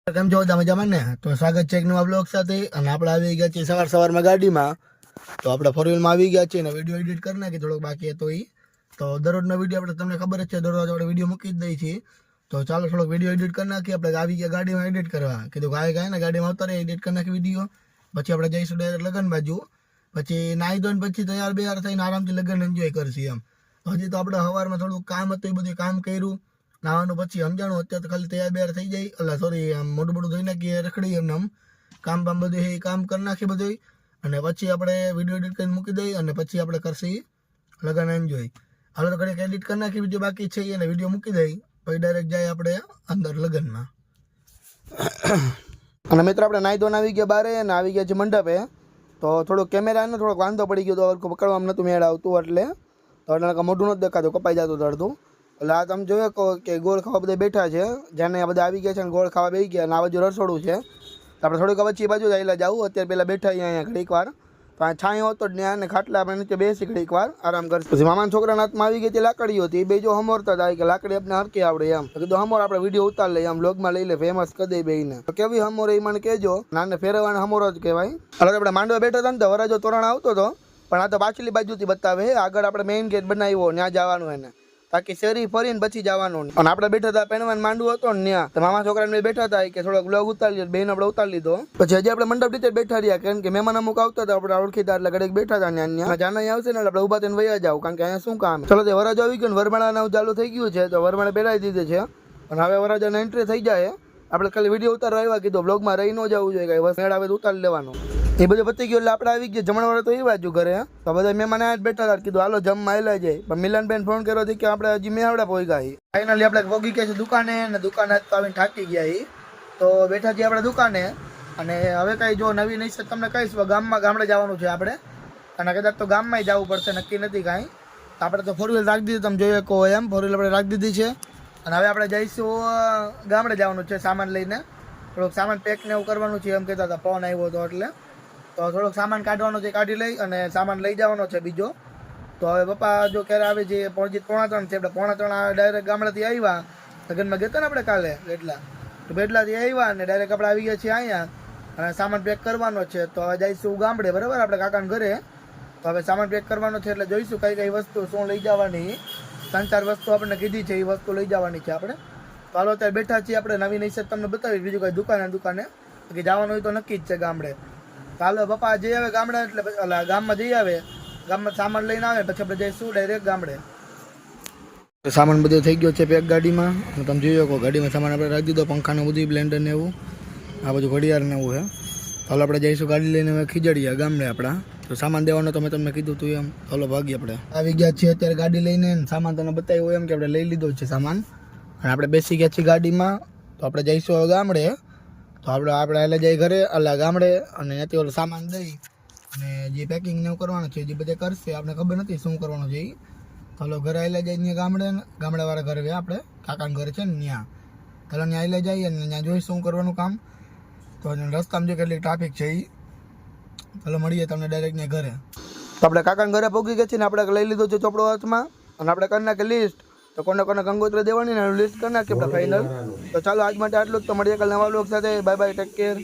કેમ છો તમે જમણ ને તો સ્વાગત છે એક નવા બ્લોગ સાથે અને આપણે આવી ગયા છીએ સવારમાં ગાડીમાં તો આપણે ફોર વ્હીલમાં આવી ગયા છીએ અને વિડીયો એડિટ કરી નાખી થોડોક બાકી હતો એ તો દરરોજનો વિડીયો આપણે તમને ખબર જ છે દરરોજ આપણે વિડીયો મૂકી જ દઈએ છીએ તો ચાલો થોડોક વિડીયો એડિટ કરી નાખીએ આપણે આવી ગયા ગાડીમાં એડિટ કરવા કીધું ગાય ને ગાડીમાં ઉતારે એડિટ કરી નાખી વિડીયો પછી આપણે જઈશું ડાયરેક્ટ લગ્ન બાજુ પછી નાહી ધોઈને પછી તૈયાર થઈને આરામથી લગ્ન એન્જોય કરશું એમ હજી તો આપણે સવારમાં થોડું કામ હતું એ બધું કામ કર્યું નાવાનું પછી સમજાણું અત્યારે તો ખાલી તૈયાર થઈ જાય એટલે સોરી આમ મોટું ધોઈ નાખીએ રખડી એમને આમ કામ બધું એ કામ કરી નાખીએ બધું અને પછી આપણે વિડીયો એડિટ કરીને મૂકી દઈએ અને પછી આપણે કરશી લગ્ન એન્જોય હાલો તો ઘડીક એડિટ કરી નાખી વિડીયો બાકી છે અને વિડીયો મૂકી દઈ પછી ડાયરેક્ટ જાય આપણે અંદર લગ્નમાં અને મિત્ર આપણે નાહી ધોઈને આવી ગયા બારે અને આવી ગયા છે મંડપે તો થોડુંક કેમેરાને થોડોક વાંધો પડી ગયો તો પકડવામાં નહોતું મેળ આવતું એટલે તો મોઢું નથી દેખાતું કપાઈ જતું અડધું એટલે આ તમે જોયો કહો કે ગોળ ખાવા બધા બેઠા છે જેને આ બધા આવી ગયા છે અને ગોળ ખાવા બેસી ગયા અને આ બાજુ રસોડું છે તો આપણે થોડીક વચ્ચે બાજુ આવેલા જવું અત્યારે પહેલાં બેઠા અહીંયા ઘડીક વાર તો આ છાંયો હતો જ ત્યાં ને ખાટલા આપણે નીચે બેસી ઘડીક વાર આરામ કરશે પછી મામાના છોકરાના હાથમાં આવી ગઈ તે લાકડીઓ હતી એ બે જો હમોરતા હતા કે લાકડી આપણે હરકી આવડે એમ તો કીધું હમોર આપણે વિડીયો ઉતાર લઈએ આમ બ્લોગમાં લઈ લે ફેમસ કરી દઈ બેને તો કેવી હમોર એ મને કહેજો નાને ફેરવવાના હમોર જ કહેવાય હવે આપણે માંડવા બેઠા હતા ને તો વરાજો તોરણ આવતો હતો પણ આ તો પાછલી બાજુથી બતાવે આગળ આપણે મેઇન ગેટ બનાવ્યો ત્યાં જવાનું એને બાકી શેરી ફરીને પછી જવાનું અને આપણે બેઠા હતા પેનવાન માંડવું હતો ને ત્યાં તો મામા છોકરાને બેઠા હતા કે થોડોક બ્લોગ ઉતારી લીધો બેન આપણે ઉતારી લીધો પછી હજી આપણે મંડપ રીતે બેઠા રહ્યા કારણ કે મહેમાન અમુક આવતા હતા આપણે ઓળખીતા એટલે ઘડીક બેઠા હતા ત્યાં જાના આવશે ને આપણે ઉભા થઈને વયા જાવ કારણ કે અહીંયા શું કામ ચલો તે વરાજો આવી ગયો ને વરમાળાનું ચાલુ થઈ ગયું છે તો વરમાળા પહેરાવી દીધે છે અને હવે વરાજાને એન્ટ્રી થઈ જાય આપણે ખાલી વિડીયો ઉતારવા આવ્યા કીધું બ્લોગમાં રહી ન જવું જોઈએ કઈ બસ મેળ આવે તો ઉતારી લેવાનું એ બધું પતી ગયું એટલે આપણે આવી ગયા જમણવાળા તો એ બાજુ ઘરે તો બધા મહેમાન આ જ બેઠા હતા કીધું હાલો જમવા આવેલા જાય પણ મિલનબેન ફોન કર્યો હતી કે આપણે હજી મેહાવડા પહોંચી ગયા ફાઇનલી આપણે પહોંચી ગયા છે દુકાને અને દુકાને તો આવીને થાકી ગયા તો બેઠા છીએ આપણે દુકાને અને હવે કાંઈ જો નવી નહીં છે તમને કહીશ ગામડે જવાનું છે આપણે અને કદાચ તો ગામમાં જવું પડશે નક્કી નથી કાંઈ તો આપણે તો ફોર વ્હીલ રાખી દીધી તમે જોઈએ કહો એમ ફોર વ્હીલ આપણે રાખી દીધી છે અને હવે આપણે જઈશું ગામડે જવાનું છે સામાન લઈને થોડોક સામાન પેક ને એવું કરવાનું છે એમ કહેતા હતા ફોન આવ્યો હતો એટલે તો થોડોક સામાન કાઢવાનો છે કાઢી લઈ અને સામાન લઈ જવાનો છે બીજો તો હવે પપ્પા જો ક્યારે આવે છે પોણા 3 છે આપણે પોણા 3 ડાયરેક્ટ ગામડેથી આવ્યા લગ્નમાં ગયા ને આપણે કાલે એટલા તો બેટલાથી આવ્યા અને ડાયરેક્ટ આપણે આવી ગયા છીએ અહીંયા અને સામાન પેક કરવાનો છે તો હવે જઈશું ગામડે બરાબર આપણે કાકાના ઘરે તો હવે સામાન પેક કરવાનો છે એટલે જોઈશું કઈ વસ્તુ શું લઈ જવાની 3-4 વસ્તુ આપણને કીધી છે એ વસ્તુ લઈ જવાની છે આપણે તો હાલો અત્યારે બેઠા છીએ આપણે નવી નઈ તમને બતાવી બીજું કઈ દુકાને કે જવાનું હોય તો નક્કી જ છે ગામડે ચાલો પપ્પા જઈ આવે ગામડે એટલે ગામમાં જઈ આવે ગામમાં સામાન લઈને આવે પછી આપણે જઈશું ડાયરેક્ટ ગામડે સામાન બધો થઈ ગયો છે પેક ગાડીમાં તમે જોઈ શકો ગાડીમાં સામાન આપણે રાખી દીધો પંખાને બધું બ્લેન્ડર ને એવું આ બધું ઘડિયાળ ને એવું છે ચાલો આપણે જઈશું ગાડી લઈને હવે ખીજડીયા ગામડે આપણા તો સામાન દેવાનો તો મેં તમને કીધું તું એમ ચાલો ભાગીએ આપણે આવી ગયા છીએ અત્યારે ગાડી લઈને સામાન તમને બતાવ્યું એમ કે આપણે લઈ લીધો છે સામાન અને આપણે બેસી ગયા છીએ ગાડીમાં તો આપણે જઈશું હવે ગામડે તો આપણે એટલે જઈ ઘરે ગામડે અને ત્યાંથી ઓલો સામાન દઈ અને જે પેકિંગ ને એવું કરવાનું છે જે બધે કરશે આપણે ખબર નથી શું કરવાનું છે ચાલો ઘરે આવેલા જાય ત્યાં ગામડાવાળા ઘરે આપણે કાકાના ઘર છે ને ત્યાં ચાલો ત્યાં આવેલા જઈએ અને ત્યાં જોઈ શું કરવાનું કામ તો રસ્તામાં જો કેટલી ટ્રાફિક છે એ ચાલો મળીએ તમને ડાયરેક્ટ ત્યાં ઘરે તો આપણે કાકાના ઘરે પહોંચી ગયા છીએ ને આપણે લઈ લીધો છે ચોપડો હાથમાં અને આપણે કરી નાખીએ લિસ્ટ તો કોને કંગોત્રી દેવાની ને લિસ્ટ કરી નાખીએ આપણે ફાઇનલ તો ચાલો આજ માટે આટલું જ તો મળીએ કાલે નવા લોક સાથે બાય બાય ટેક કેર